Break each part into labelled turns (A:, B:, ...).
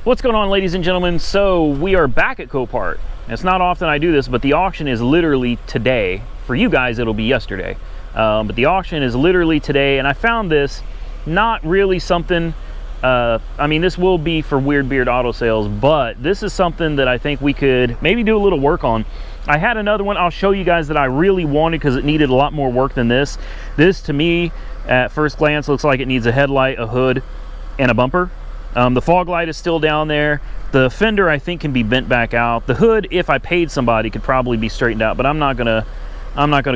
A: What's going on, ladies and gentlemen? So we are back at Copart. It's not often I do this, but the auction is literally today. For you guys, it'll be yesterday. But the auction is literally today, and I found this not really something, I mean, this will be for Weird Beard Auto Sales, but this is something that I think we could maybe do a little work on. I had another one I'll show you guys that I really wanted because it needed a lot more work than this. This, to me, at first glance, looks like it needs a headlight, a hood, and a bumper. The fog light is still down there. The fender, I think, can be bent back out. The hood, if I paid somebody, could probably be straightened out, but I'm not gonna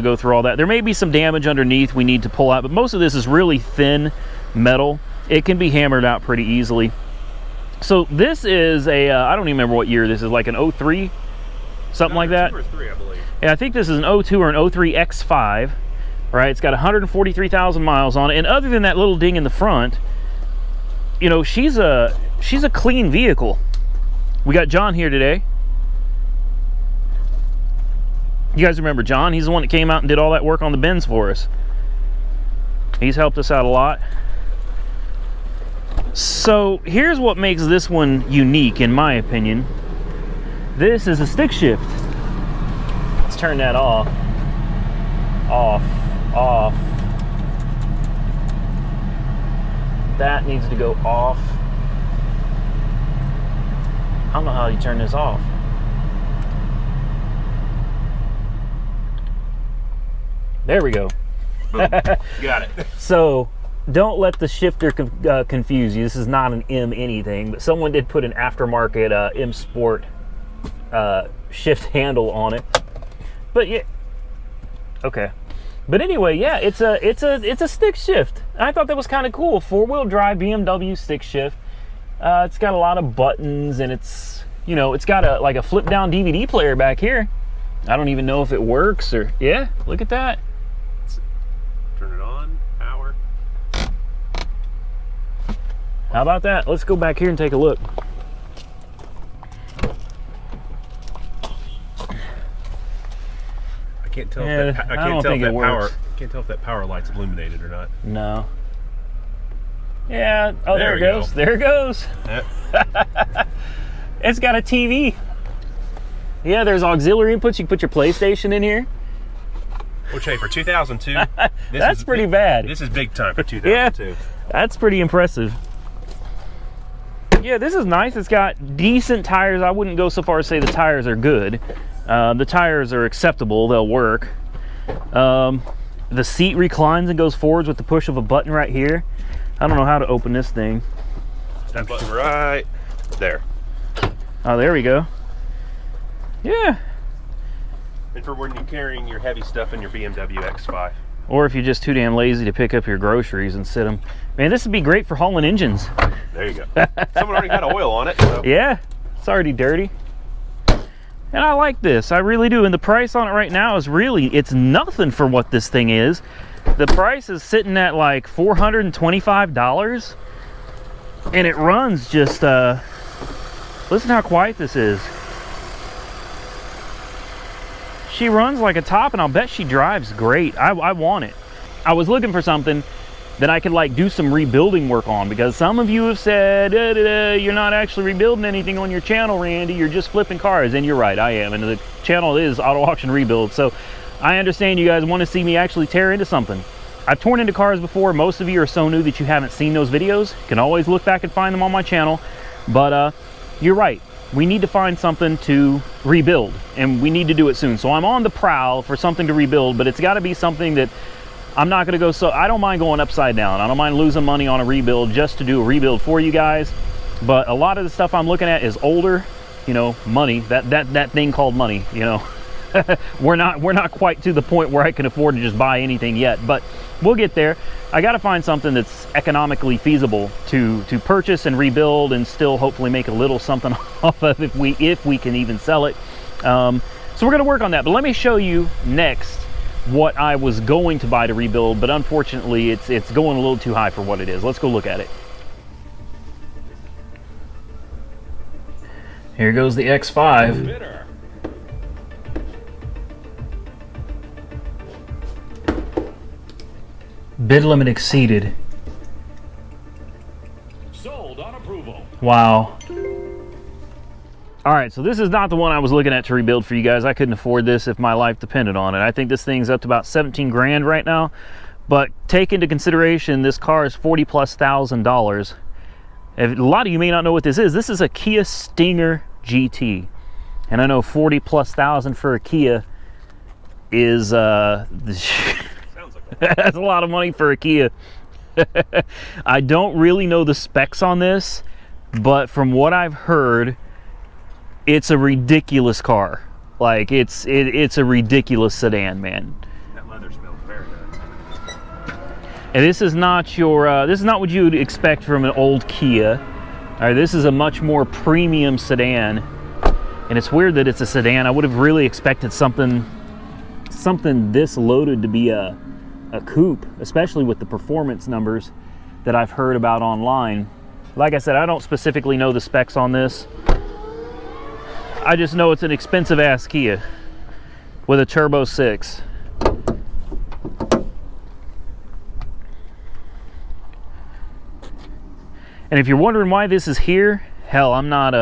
A: go through all that. There may be some damage underneath we need to pull out, but most of this is really thin metal. It can be hammered out pretty easily. So this is a, I don't even remember what year this is, like an 03, something like that. 2 or 3, I believe. Yeah, I think this is an 02 or an 03 X5, right? It's got 143,000 miles on it, and other than that little ding in the front, you know, she's a clean vehicle. We got John here today. You guys remember John? He's the one that came out and did all that work on the bins for us. He's helped us out a lot. So here's what makes this one unique, in my opinion. This is a stick shift. Let's turn that off. Off. Off. That needs to go off. I don't know how you turn this off. There we go.
B: Boom. Got it.
A: So don't let the shifter confuse you. This is not an M anything, but someone did put an aftermarket M Sport shift handle on it. But yeah, okay. But anyway, yeah, it's a stick shift. I thought that was kind of cool. 4-wheel drive BMW stick shift. It's got a lot of buttons, and it's, you know, it's got like a flip down DVD player back here. I don't even know if it works or, yeah, look at that.
B: Turn it on, power.
A: How about that? Let's go back here and take a look.
B: I can't tell
A: Yeah,
B: if that,
A: I don't think it works.
B: Can't tell if that power light's illuminated or not.
A: No. Yeah. Oh, there it goes. There it goes.
B: Yep.
A: It's got a TV. Yeah, there's auxiliary inputs. You can put your PlayStation in here.
B: Which, hey, for 2002,
A: that's pretty bad.
B: This is big time for 2002.
A: Yeah, that's pretty impressive. Yeah, this is nice. It's got decent tires. I wouldn't go so far as say the tires are good. The tires are acceptable. They'll work. The seat reclines and goes forwards with the push of a button right here. I don't know how to open this thing.
B: That button right there.
A: Oh, there we go. Yeah.
B: And for when you're carrying your heavy stuff in your BMW X5.
A: Or if you're just too damn lazy to pick up your groceries and sit them. Man, this would be great for hauling engines.
B: There you go. Someone already got oil on it. So.
A: Yeah, it's already dirty. And I like this, I really do. And the price on it right now is really, it's nothing for what this thing is. The price is sitting at like $425. And it runs just, listen how quiet this is. She runs like a top, and I'll bet she drives great. I want it. I was looking for something that I could like do some rebuilding work on, because some of you have said, you're not actually rebuilding anything on your channel, Randy, you're just flipping cars. And you're right, I am. And the channel is Auto Auction Rebuild. So I understand you guys want to see me actually tear into something. I've torn into cars before. Most of you are so new that you haven't seen those videos. You can always look back and find them on my channel. But you're right. We need to find something to rebuild, and we need to do it soon. So I'm on the prowl for something to rebuild, but it's got to be something that I'm not going to go, so I don't mind going upside down. I don't mind losing money on a rebuild just to do a rebuild for you guys. But a lot of the stuff I'm looking at is older, you know, money, that thing called money, you know. we're not quite to the point where I can afford to just buy anything yet, but we'll get there. I got to find something that's economically feasible to purchase and rebuild, and still hopefully make a little something off of if we can even sell it. So we're going to work on that. But let me show you next what I was going to buy to rebuild, but unfortunately it's going a little too high for what it is. Let's go look at it. Here goes the X5. Bid limit exceeded.
C: Sold on approval.
A: Wow. All right, so this is not the one I was looking at to rebuild for you guys. I couldn't afford this if my life depended on it. I think this thing's up to about 17 grand right now, but take into consideration this car is $40,000+. A lot of you may not know what this is. This is a Kia Stinger GT, and I know $40,000+ for a Kia is sounds like that's a lot of money for a Kia. I don't really know the specs on this, but from what I've heard, it's a ridiculous car. Like it's a ridiculous sedan, man.
B: That leather smells very good.
A: And this is not your this is not what you would expect from an old Kia. All right, this is a much more premium sedan, and it's weird that it's a sedan. I would have really expected something this loaded to be a coupe, especially with the performance numbers that I've heard about online. Like I said, I don't specifically know the specs on this. I just know it's an expensive ass Kia with a turbo 6. And if you're wondering why this is here, hell, I'm not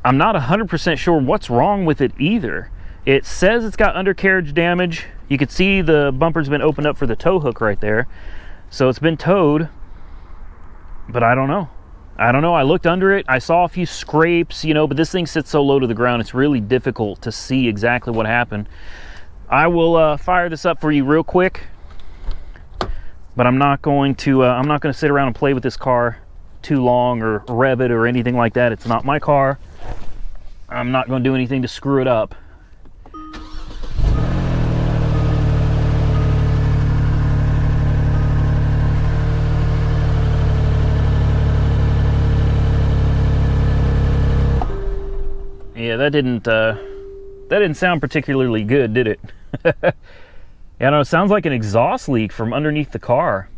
A: 100% sure what's wrong with it either. It says it's got undercarriage damage. You can see the bumper's been opened up for the tow hook right there. So it's been towed, but I don't know. I looked under it. I saw a few scrapes, you know, but this thing sits so low to the ground, it's really difficult to see exactly what happened. I will fire this up for you real quick, but I'm not going to sit around and play with this car too long or rev it or anything like that. It's not my car. I'm not going to do anything to screw it up. Yeah, that didn't sound particularly good, did it? Yeah, no, it sounds like an exhaust leak from underneath the car.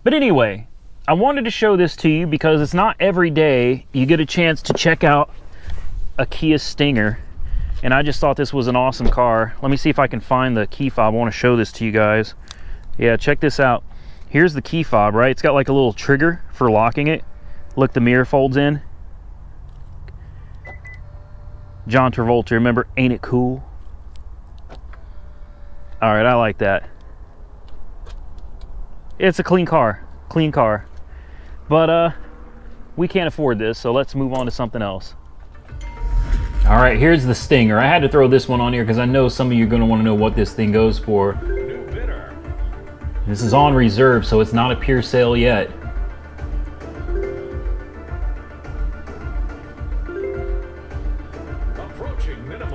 A: But anyway, I wanted to show this to you because it's not every day you get a chance to check out a Kia Stinger, and I just thought this was an awesome car. Let me see if I can find the key fob. I want to show this to you guys. Yeah, check this out. Here's the key fob, right? It's got like a little trigger for locking it. Look, the mirror folds in. John Travolta, remember Ain't It Cool? All right, I like that. It's a clean car, but we can't afford this, so let's move on to something else. All right, here's the Stinger. I had to throw this one on here because I know some of you are going to want to know what this thing goes for.
B: New bidder.
A: This is on reserve, so it's not a pure sale yet.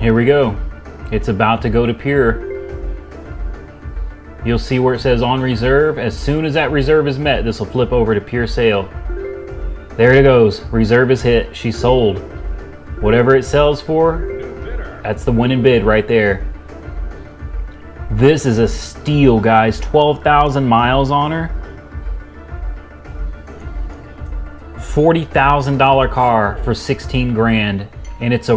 A: Here we go. It's about to go to pure. You'll see where it says on reserve. As soon as that reserve is met, this will flip over to pure sale. There it goes. Reserve is hit. She's sold. Whatever it sells for, that's the winning bid right there. This is a steal, guys. 12,000 miles on her. $40,000 car for 16 grand. And it's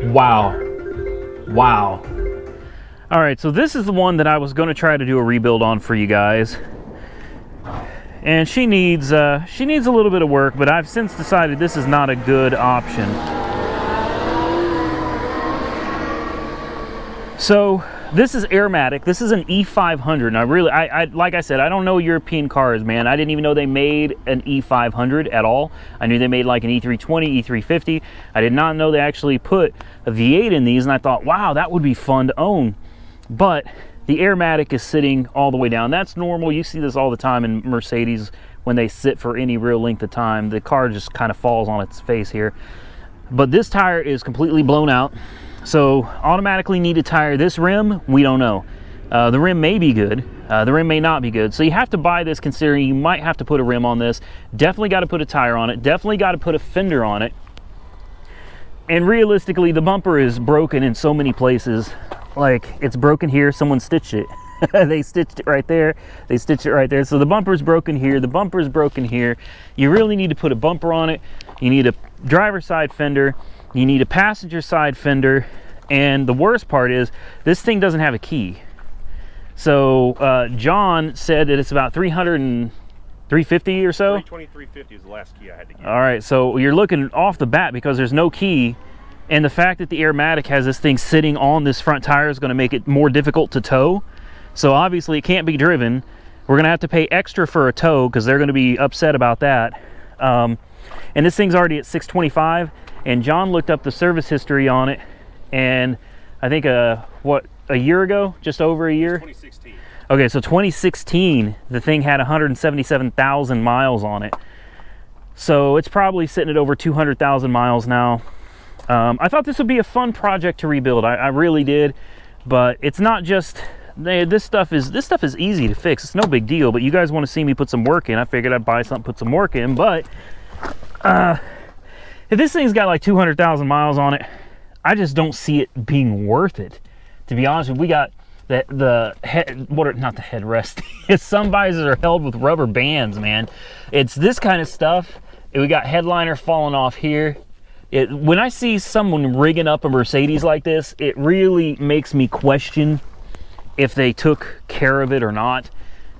A: wow. All right, so this is the one that I was going to try to do a rebuild on for you guys, and she needs a little bit of work, but I've since decided this is not a good option. So this is Airmatic. This is an E500. And I like I said, I don't know European cars, man. I didn't even know they made an E500 at all. I knew they made like an E320, E350. I did not know they actually put a V8 in these, and I thought, wow, that would be fun to own. But the Airmatic is sitting all the way down. That's normal. You see this all the time in Mercedes when they sit for any real length of time. The car just kind of falls on its face here. But this tire is completely blown out. So automatically need a tire. This rim, we don't know. The rim may be good. The rim may not be good. So you have to buy this considering you might have to put a rim on this. Definitely got to put a tire on it. Definitely got to put a fender on it. And realistically, the bumper is broken in so many places. Like, it's broken here, someone stitched it. They stitched it right there, they stitched it right there. So the bumper's broken here, the bumper's broken here. You really need to put a bumper on it. You need a driver's side fender, you need a passenger side fender, and the worst part is, this thing doesn't have a key. So John said that it's about $300 350 or so?
B: 320, 350 is the last key I had to get.
A: All right, so you're looking off the bat because there's no key, and the fact that the Airmatic has this thing sitting on this front tire is going to make it more difficult to tow. So obviously it can't be driven. We're going to have to pay extra for a tow because they're going to be upset about that. And this thing's already at $625, and John looked up the service history on it, and I think what, a year ago, just over a year?
B: 2016.
A: Okay, so 2016, the thing had 177,000 miles on it. So it's probably sitting at over 200,000 miles now. I thought this would be a fun project to rebuild. I really did, but it's not just, this stuff is easy to fix. It's no big deal, but you guys want to see me put some work in. I figured I'd buy something, put some work in, but if this thing's got like 200,000 miles on it, I just don't see it being worth it. To be honest with you, we got not the headrest. Some visors are held with rubber bands, man. It's this kind of stuff. We got headliner falling off here. When I see someone rigging up a Mercedes like this, it really makes me question if they took care of it or not.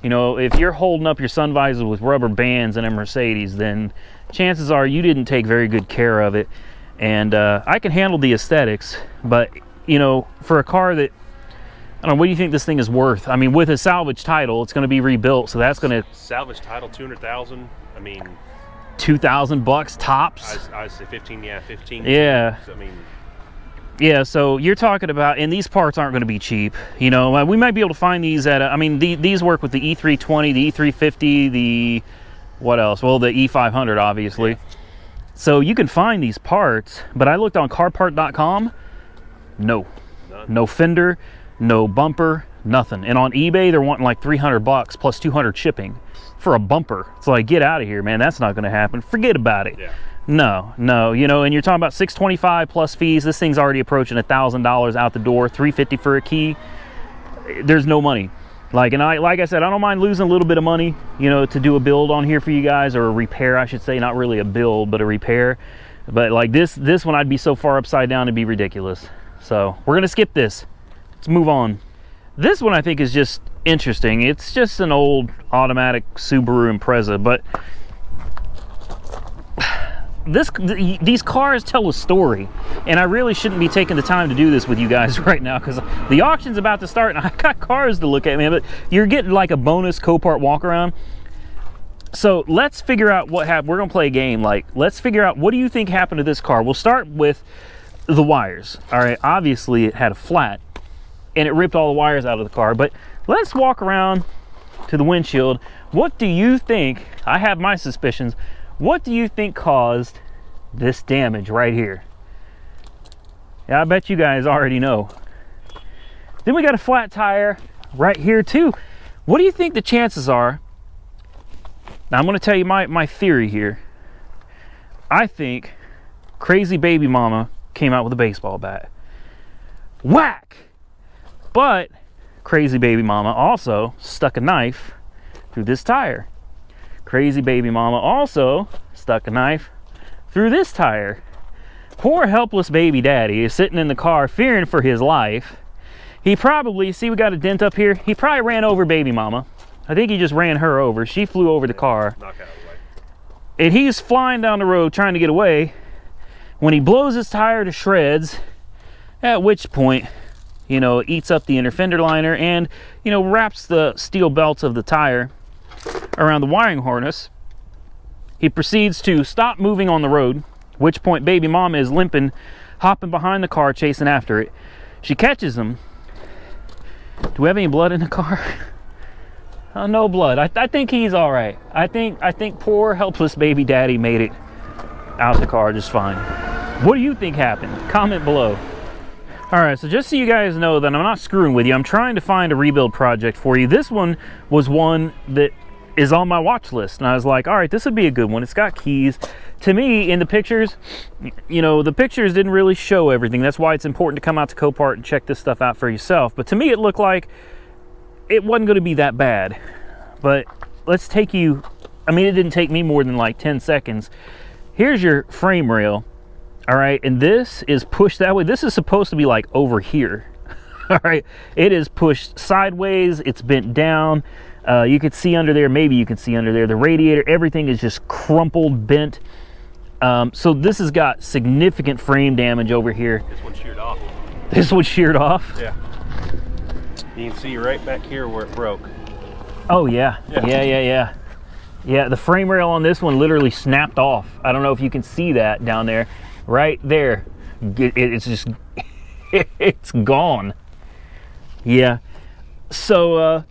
A: You know, if you're holding up your sun visor with rubber bands in a Mercedes, then chances are you didn't take very good care of it. And I can handle the aesthetics, but you know, for a car that, I don't know, what do you think this thing is worth? I mean, with a salvage title, it's going to be rebuilt, so that's going to...
B: Salvage title, 200,000. I mean...
A: 2,000 bucks tops?
B: I say 15, yeah, 15.
A: Yeah.
B: So, I mean...
A: Yeah, so you're talking about, and these parts aren't going to be cheap. You know, we might be able to find these at, I mean, these work with the E320, the E350, the, what else? Well, the E500, obviously. Yeah. So you can find these parts, but I looked on Copart.com, no. None. No fender, no bumper, nothing. And on eBay, they're wanting like 300 bucks plus 200 shipping for a bumper. It's like, get out of here, man. That's not going to happen. Forget about it. Yeah. No, you know, and you're talking about $625 plus fees. This thing's already approaching $1,000 out the door, $350 for a key. There's no money. Like I said, I don't mind losing a little bit of money, you know, to do a build on here for you guys, or a repair, I should say. Not really a build, but a repair. But like this one, I'd be so far upside down, it'd be ridiculous. So we're gonna skip this. Let's move on. This one I think is just interesting. It's just an old automatic Subaru Impreza, but these cars tell a story, and I really shouldn't be taking the time to do this with you guys right now because the auction's about to start and I've got cars to look at, man. But you're getting like a bonus Copart walk around. So let's figure out what happened. We're gonna play a game. Like, let's figure out, what do you think happened to this car? We'll start with the wires. All right, obviously it had a flat and it ripped all the wires out of the car, but let's walk around to the windshield. What do you think? I have my suspicions. What do you think caused this damage right here? Yeah, I bet you guys already know. Then we got a flat tire right here too. What do you think the chances are? Now I'm going to tell you my theory here. I think crazy baby mama came out with a baseball bat. Whack! But crazy baby mama also stuck a knife through this tire. Crazy baby mama also stuck a knife through this tire. Poor helpless baby daddy is sitting in the car fearing for his life. He probably, see we got a dent up here, he probably ran over baby mama. I think he just ran her over. She flew over the car.
B: Knock out of the way.
A: And he's flying down the road trying to get away when he blows his tire to shreds, at which point, you know, eats up the inner fender liner and, you know, wraps the steel belts of the tire around the wiring harness. He proceeds to stop moving on the road, at which point baby mama is limping, hopping behind the car, chasing after it. She catches him. Do we have any blood in the car? No blood. I think he's all right. I think poor helpless baby daddy made it out the car just fine. What do you think happened? Comment below. All right, so just so you guys know that I'm not screwing with you, I'm trying to find a rebuild project for you. This one was one that is on my watch list, and I was like, all right, this would be a good one. It's got keys. To me, in the pictures, you know, the pictures didn't really show everything. That's why it's important to come out to Copart and check this stuff out for yourself. But to me, it looked like it wasn't going to be that bad. But let's take you, I mean, it didn't take me more than like 10 seconds. Here's your frame rail. All right, and this is pushed that way. This is supposed to be like over here. All right, it is pushed sideways. It's bent down. You could see under there, maybe you can see under there, the radiator, everything is just crumpled, bent. So this has got significant frame damage over here.
B: This one's sheared off.
A: This one's sheared off?
B: Yeah. You can see right back here where it broke.
A: Oh yeah, yeah. Yeah, the frame rail on this one literally snapped off. I don't know if you can see that down there. Right there. It's just, it's gone. Yeah. So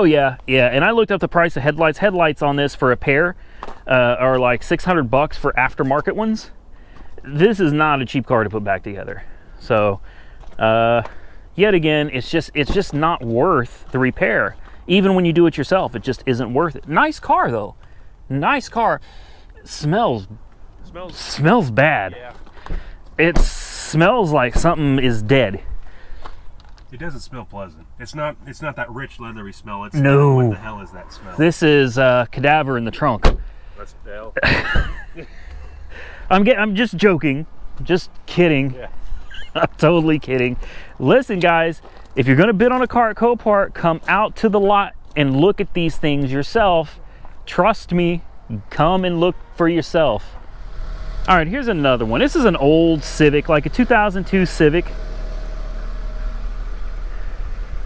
A: yeah. And I looked up the price of headlights. Headlights on this for a pair are like $600 for aftermarket ones. This is not a cheap car to put back together. So, yet again, it's just not worth the repair. Even when you do it yourself, it just isn't worth it. Nice car though. Nice car. Smells bad.
B: Yeah.
A: It smells like something is dead.
B: It doesn't smell pleasant. It's not that rich leathery smell. It's
A: No.
B: What the hell is that smell?
A: This is cadaver in the trunk.
B: That's hell.
A: I'm just joking. Just kidding.
B: Yeah.
A: I'm totally kidding. Listen, guys, if you're going to bid on a car at Copart, come out to the lot and look at these things yourself. Trust me, come and look for yourself. All right, here's another one. This is an old Civic, like a 2002 Civic.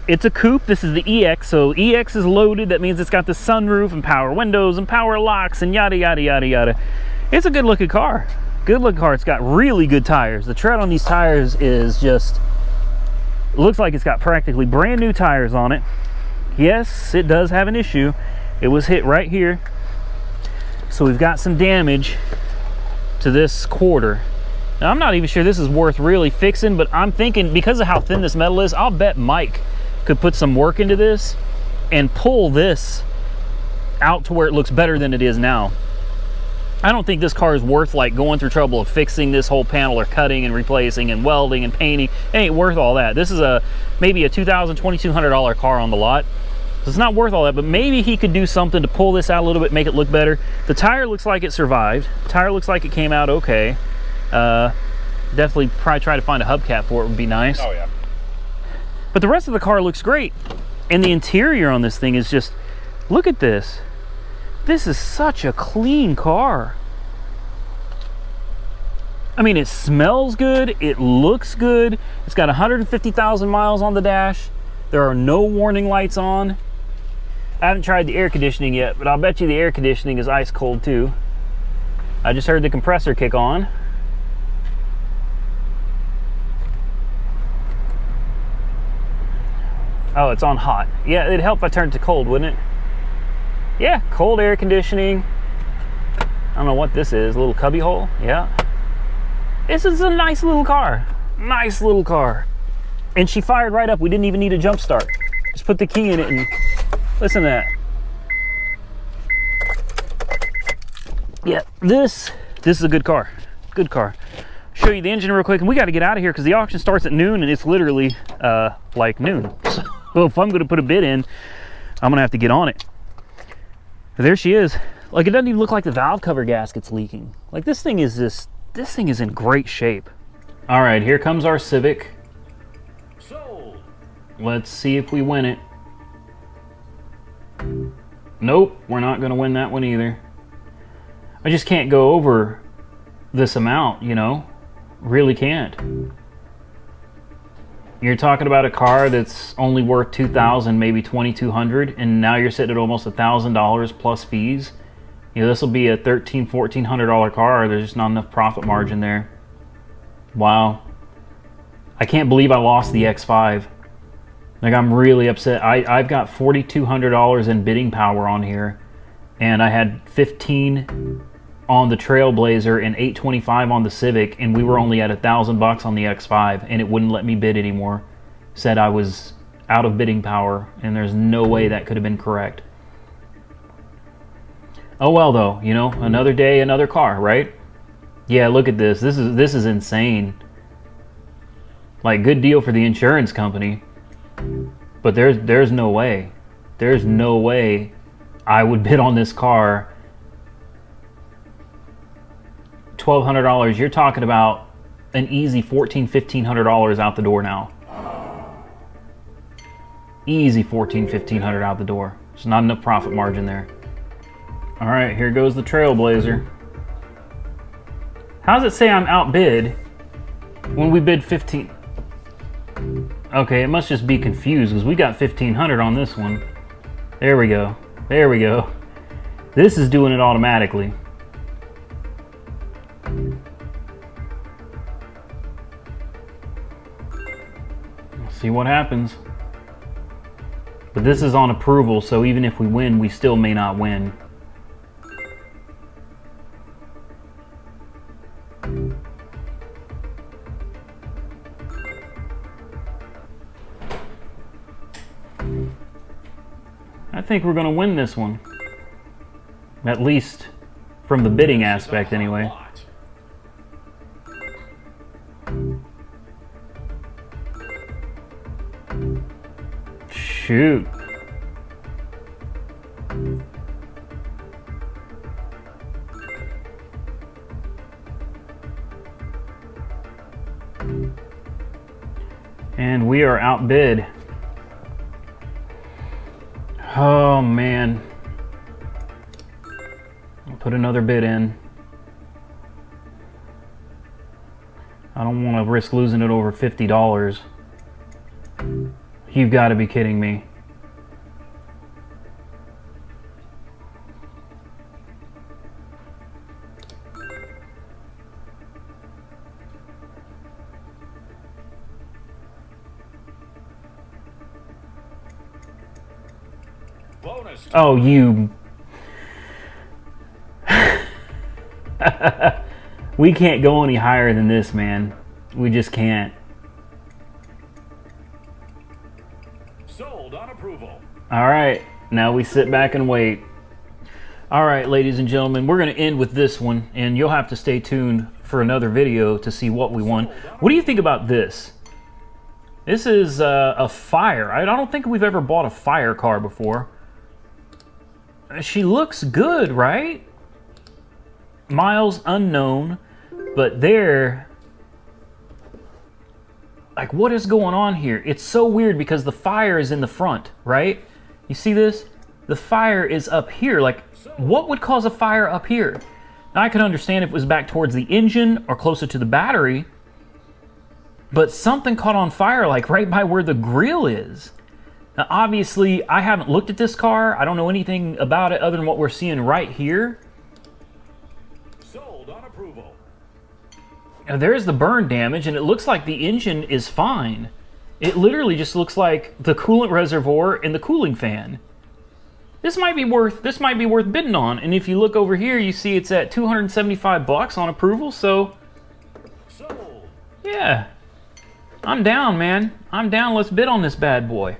A: It's a coupe. This is the EX, so EX is loaded. That means it's got the sunroof and power windows and power locks and yada, yada, yada, yada. It's a good looking car. Good looking car. It's got really good tires. The tread on these tires is just, looks like it's got practically brand new tires on it. Yes, it does have an issue. It was hit right here. So we've got some damage to this quarter. Now, I'm not even sure this is worth really fixing, but I'm thinking because of how thin this metal is, I'll bet Mike could put some work into this and pull this out to where it looks better than it is now. I don't think this car is worth like going through trouble of fixing this whole panel or cutting and replacing and welding and painting. It ain't worth all that. This is maybe a $2,200 car on the lot. So it's not worth all that, but maybe he could do something to pull this out a little bit, make it look better. The tire looks like it survived. The tire looks like it came out okay. Definitely probably try to find a hubcap for it would be nice.
B: Oh yeah.
A: But the rest of the car looks great. And the interior on this thing is just, look at this. This is such a clean car. I mean, it smells good, it looks good. It's got 150,000 miles on the dash. There are no warning lights on. I haven't tried the air conditioning yet, but I'll bet you the air conditioning is ice cold too. I just heard the compressor kick on. Oh, it's on hot. Yeah, it'd help if I turned it to cold, wouldn't it? Yeah, cold air conditioning. I don't know what this is, a little cubby hole, yeah. This is a nice little car, nice little car. And she fired right up, we didn't even need a jump start. Just put the key in it and listen to that. Yeah, this is a good car, good car. Show you the engine real quick, and we gotta get out of here because the auction starts at noon and it's literally like noon. So if I'm gonna put a bid in, I'm gonna have to get on it. There she is. Like, it doesn't even look like the valve cover gasket's leaking. Like, this thing is in great shape. All right, here comes our Civic.
B: Sold.
A: Let's see if we win it. Nope, we're not gonna win that one either. I just can't go over this amount, you know? Really can't. You're talking about a car that's only worth $2,000, maybe $2,200, and now you're sitting at almost $1,000 plus fees. You know, this will be a $1,300, $1,400 car. There's just not enough profit margin there. Wow. I can't believe I lost the X5. Like, I'm really upset. I've got $4,200 in bidding power on here, and I had 15 on the Trailblazer and $825 on the Civic, and we were only at $1,000 on the X5, and it wouldn't let me bid anymore. Said I was out of bidding power, and there's no way that could have been correct. Oh well, though, you know, another day, another car, right? Yeah, look at this. This is insane. Like, good deal for the insurance company, but there's no way. There's no way I would bid on this car. $1,200, you're talking about an easy $1,400, $1,500 out the door now. Easy $1,400, $1,500 out the door. There's not enough profit margin there. All right, here goes the Trailblazer. How does it say I'm outbid when we bid 15? Okay, it must just be confused because we got 1,500 on this one. There we go. There we go. This is doing it automatically. Let's see what happens. But this is on approval, so even if we win, we still may not win. I think we're going to win this one. At least from the bidding aspect, anyway. Shoot. And we are outbid. Oh man. I'll put another bid in. I don't want to risk losing it over $50. You've got to be kidding me. Oh, you. We can't go any higher than this, man. We just can't.
C: Sold on approval.
A: All right, now we sit back and wait. All right, ladies and gentlemen, we're going to end with this one, and you'll have to stay tuned for another video to see what we won. What do you think about this? This is a Fire. I don't think we've ever bought a Fire car before. She looks good, right? Miles unknown, but there, like, what is going on here? It's so weird because the Fire is in the front, right? You see this? The Fire is up here. Like, what would cause a fire up here? Now, I could understand if it was back towards the engine or closer to the battery, but something caught on fire, like right by where the grill is. Now, obviously, I haven't looked at this car. I don't know anything about it other than what we're seeing right here.
C: Sold on approval.
A: Now, there's the burn damage, and it looks like the engine is fine. It literally just looks like the coolant reservoir and the cooling fan. This might be worth bidding on. And if you look over here, you see it's at $275 on approval. So,
C: Sold.
A: yeah, I'm down, man. I'm down. Let's bid on this bad boy.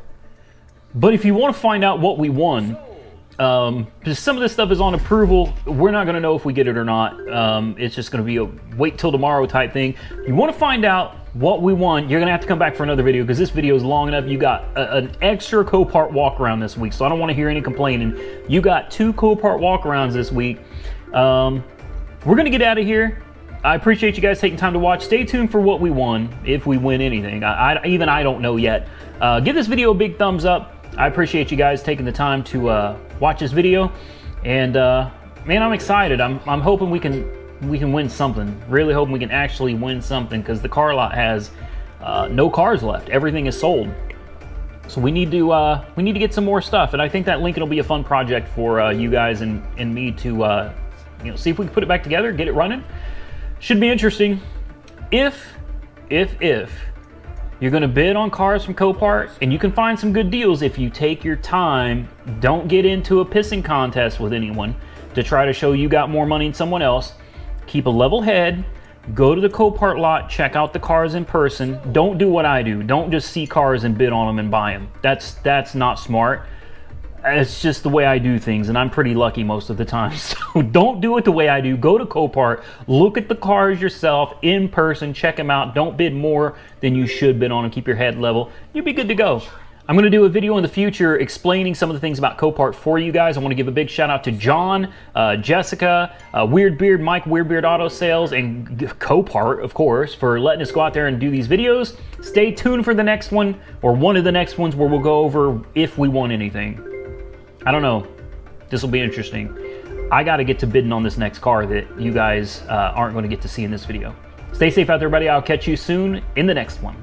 A: But if you want to find out what we won, because some of this stuff is on approval, we're not going to know if we get it or not. It's just going to be a wait till tomorrow type thing. You want to find out what we won, you're going to have to come back for another video because this video is long enough. You got an extra Copart walk around this week, so I don't want to hear any complaining. You got 2 Copart walk arounds this week. We're going to get out of here. I appreciate you guys taking time to watch. Stay tuned for what we won, if we win anything. Even I don't know yet. Give this video a big thumbs up. I appreciate you guys taking the time to watch this video, and man, I'm excited. I'm hoping we can win something. Really hoping we can actually win something because the car lot has no cars left. Everything is sold, so we need to get some more stuff. And I think that Lincoln will be a fun project for you guys and me to see if we can put it back together, get it running. Should be interesting. If you're going to bid on cars from Copart, and you can find some good deals if you take your time. Don't get into a pissing contest with anyone to try to show you got more money than someone else. Keep a level head. Go to the Copart lot, check out the cars in person. Don't do what I do. Don't just see cars and bid on them and buy them. That's not smart. It's just the way I do things, and I'm pretty lucky most of the time. So don't do it the way I do. Go to Copart, look at the cars yourself in person, check them out. Don't bid more than you should bid on them. Keep your head level. You'll be good to go. I'm going to do a video in the future explaining some of the things about Copart for you guys. I want to give a big shout out to John, Jessica, Weird Beard, Mike, Weird Beard Auto Sales, and Copart, of course, for letting us go out there and do these videos. Stay tuned for the next one, or one of the next ones, where we'll go over if we won anything. I don't know. This will be interesting. I got to get to bidding on this next car that you guys aren't going to get to see in this video. Stay safe out there, everybody. I'll catch you soon in the next one.